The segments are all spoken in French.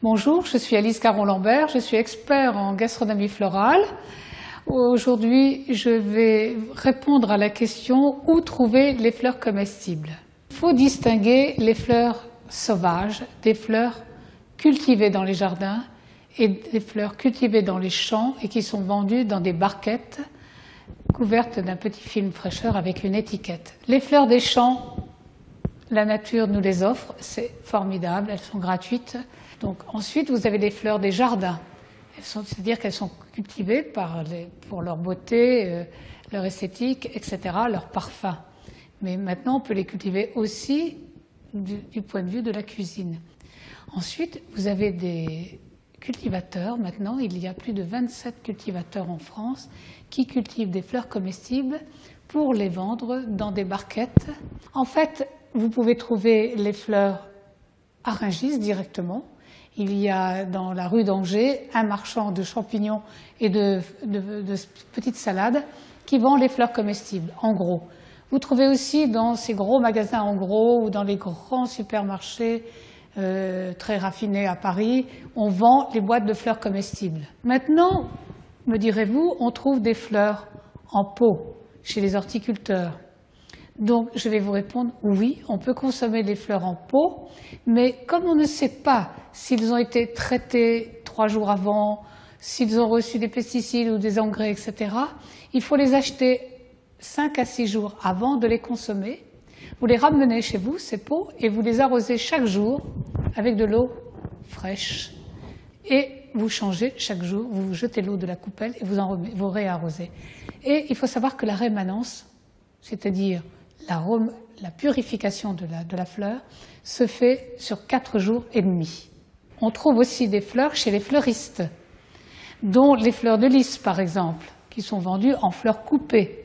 Bonjour, je suis Alice Caron-Lambert, je suis expert en gastronomie florale. Aujourd'hui, je vais répondre à la question où trouver les fleurs comestibles. Il faut distinguer les fleurs sauvages des fleurs cultivées dans les jardins et des fleurs cultivées dans les champs et qui sont vendues dans des barquettes couvertes d'un petit film fraîcheur avec une étiquette. Les fleurs des champs, la nature nous les offre, c'est formidable, elles sont gratuites. Donc ensuite, vous avez les fleurs des jardins, c'est-à-dire qu'elles sont cultivées pour leur beauté, leur esthétique, etc., leur parfum. Mais maintenant, on peut les cultiver aussi du point de vue de la cuisine. Ensuite, vous avez des cultivateurs. Maintenant, il y a plus de 27 cultivateurs en France qui cultivent des fleurs comestibles pour les vendre dans des barquettes. En fait, vous pouvez trouver les fleurs à Rungis directement. Il y a dans la rue d'Angers un marchand de champignons et de petites salades qui vend les fleurs comestibles, en gros. Vous trouvez aussi dans ces gros magasins en gros ou dans les grands supermarchés très raffinés à Paris, on vend les boîtes de fleurs comestibles. Maintenant, me direz-vous, on trouve des fleurs en pot chez les horticulteurs. Donc, je vais vous répondre, oui, on peut consommer les fleurs en pot, mais comme on ne sait pas s'ils ont été traités 3 jours avant, s'ils ont reçu des pesticides ou des engrais, etc., il faut les acheter 5 à 6 jours avant de les consommer. Vous les ramenez chez vous, ces pots, et vous les arrosez chaque jour avec de l'eau fraîche. Et vous changez chaque jour, vous jetez l'eau de la coupelle et vous réarrosez. Et il faut savoir que la rémanence, c'est-à-dire la purification de la fleur, se fait sur 4 jours et demi. On trouve aussi des fleurs chez les fleuristes, dont les fleurs de lys par exemple, qui sont vendues en fleurs coupées.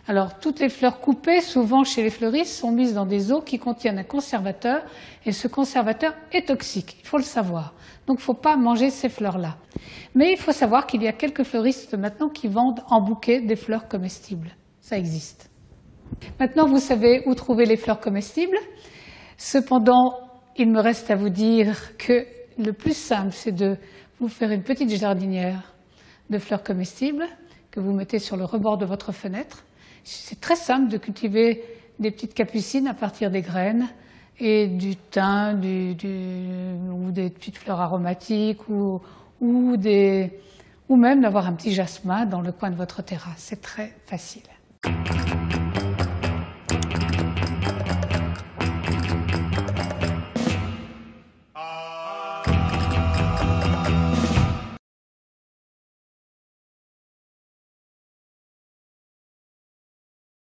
Alors toutes les fleurs coupées, souvent chez les fleuristes, sont mises dans des eaux qui contiennent un conservateur, et ce conservateur est toxique, il faut le savoir. Donc il ne faut pas manger ces fleurs-là. Mais il faut savoir qu'il y a quelques fleuristes maintenant qui vendent en bouquet des fleurs comestibles. Ça existe. Maintenant, vous savez où trouver les fleurs comestibles. Cependant, il me reste à vous dire que le plus simple, c'est de vous faire une petite jardinière de fleurs comestibles que vous mettez sur le rebord de votre fenêtre. C'est très simple de cultiver des petites capucines à partir des graines et du thym ou des petites fleurs aromatiques ou même d'avoir un petit jasmin dans le coin de votre terrasse. C'est très facile.